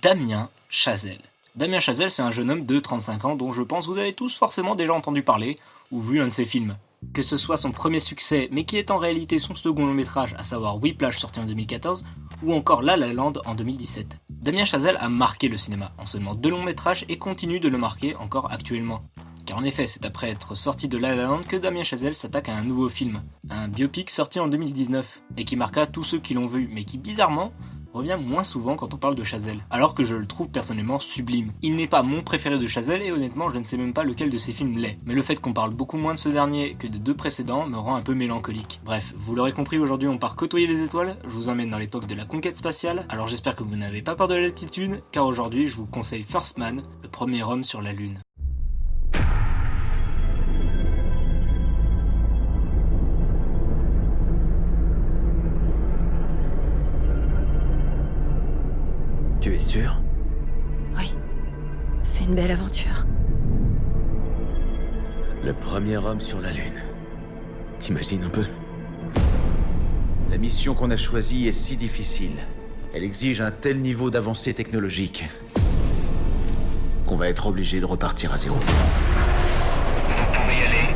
Damien Chazelle. Damien Chazelle, c'est un jeune homme de 35 ans dont je pense vous avez tous forcément déjà entendu parler ou vu un de ses films. Que ce soit son premier succès, mais qui est en réalité son second long métrage, à savoir Whiplash sorti en 2014, ou encore La La Land en 2017. Damien Chazelle a marqué le cinéma en seulement 2 longs métrages et continue de le marquer encore actuellement. Car en effet, c'est après être sorti de La La Land que Damien Chazelle s'attaque à un nouveau film, un biopic sorti en 2019, et qui marqua tous ceux qui l'ont vu, mais qui bizarrement revient moins souvent quand on parle de Chazelle, alors que je le trouve personnellement sublime. Il n'est pas mon préféré de Chazelle et honnêtement je ne sais même pas lequel de ses films l'est, mais le fait qu'on parle beaucoup moins de ce dernier que des 2 précédents me rend un peu mélancolique. Bref, vous l'aurez compris, aujourd'hui on part côtoyer les étoiles, je vous emmène dans l'époque de la conquête spatiale, alors j'espère que vous n'avez pas peur de l'altitude, car aujourd'hui je vous conseille First Man, le premier homme sur la Lune. Tu es sûr? Oui, c'est une belle aventure. Le premier homme sur la Lune. T'imagines un peu? La mission qu'on a choisie est si difficile. Elle exige un tel niveau d'avancée technologique qu'on va être obligé de repartir à zéro. On va y aller.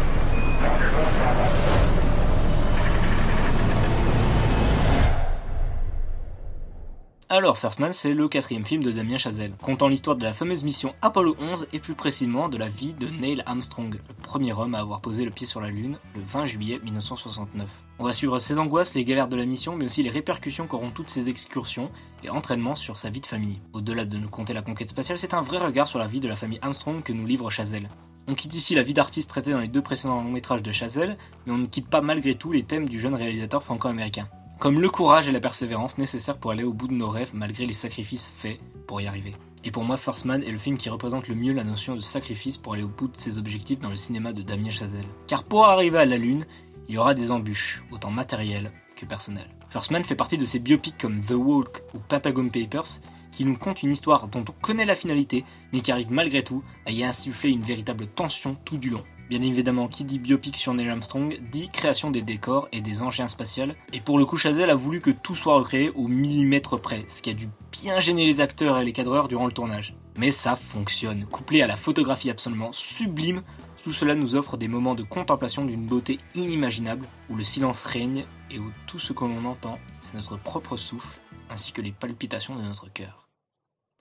Alors First Man, c'est le 4e film de Damien Chazelle, contant l'histoire de la fameuse mission Apollo 11 et plus précisément de la vie de Neil Armstrong, le premier homme à avoir posé le pied sur la Lune le 20 juillet 1969. On va suivre ses angoisses, les galères de la mission, mais aussi les répercussions qu'auront toutes ces excursions et entraînements sur sa vie de famille. Au-delà de nous conter la conquête spatiale, c'est un vrai regard sur la vie de la famille Armstrong que nous livre Chazelle. On quitte ici la vie d'artiste traitée dans les 2 précédents longs métrages de Chazelle, mais on ne quitte pas malgré tout les thèmes du jeune réalisateur franco-américain. Comme le courage et la persévérance nécessaires pour aller au bout de nos rêves malgré les sacrifices faits pour y arriver. Et pour moi, First Man est le film qui représente le mieux la notion de sacrifice pour aller au bout de ses objectifs dans le cinéma de Damien Chazelle. Car pour arriver à la Lune, il y aura des embûches, autant matérielles que personnelles. First Man fait partie de ces biopics comme The Walk ou Pentagon Papers, qui nous content une histoire dont on connaît la finalité, mais qui arrive malgré tout à y insuffler une véritable tension tout du long. Bien évidemment, qui dit biopic sur Neil Armstrong, dit création des décors et des engins spatials, et pour le coup Chazelle a voulu que tout soit recréé au millimètre près, ce qui a dû bien gêner les acteurs et les cadreurs durant le tournage. Mais ça fonctionne, couplé à la photographie absolument sublime, tout cela nous offre des moments de contemplation d'une beauté inimaginable, où le silence règne et où tout ce que l'on entend, c'est notre propre souffle, ainsi que les palpitations de notre cœur.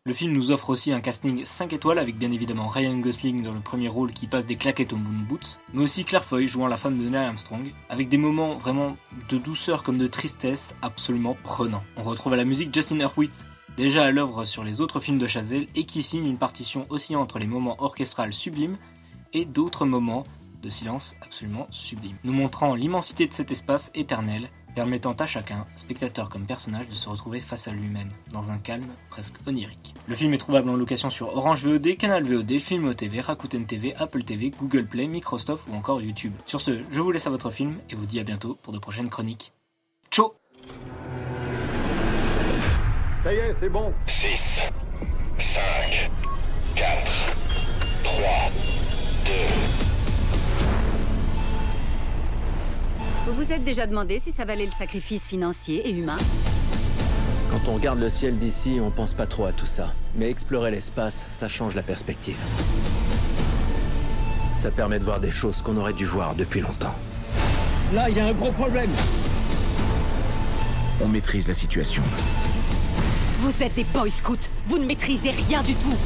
Le film nous offre aussi un casting 5 étoiles avec bien évidemment Ryan Gosling dans le premier rôle qui passe des claquettes au moon boots, mais aussi Claire Foy jouant la femme de Neil Armstrong, avec des moments vraiment de douceur comme de tristesse absolument prenants. On retrouve à la musique Justin Hurwitz, déjà à l'œuvre sur les autres films de Chazelle et qui signe une partition oscillant entre les moments orchestrales sublimes et d'autres moments de silence absolument sublimes, nous montrant l'immensité de cet espace éternel, permettant à chacun, spectateur comme personnage, de se retrouver face à lui-même, dans un calme presque onirique. Le film est trouvable en location sur Orange VOD, Canal VOD, Filmo TV, Rakuten TV, Apple TV, Google Play, Microsoft ou encore YouTube. Sur ce, je vous laisse à votre film et vous dis à bientôt pour de prochaines chroniques. Ciao. Ça y est, c'est bon. 6, 5, 4, 3, 2... Vous vous êtes déjà demandé si ça valait le sacrifice financier et humain? Quand on regarde le ciel d'ici, on pense pas trop à tout ça. Mais explorer l'espace, ça change la perspective. Ça permet de voir des choses qu'on aurait dû voir depuis longtemps. Là, il y a un gros problème. On maîtrise la situation. Vous êtes des boy scouts, vous ne maîtrisez rien du tout.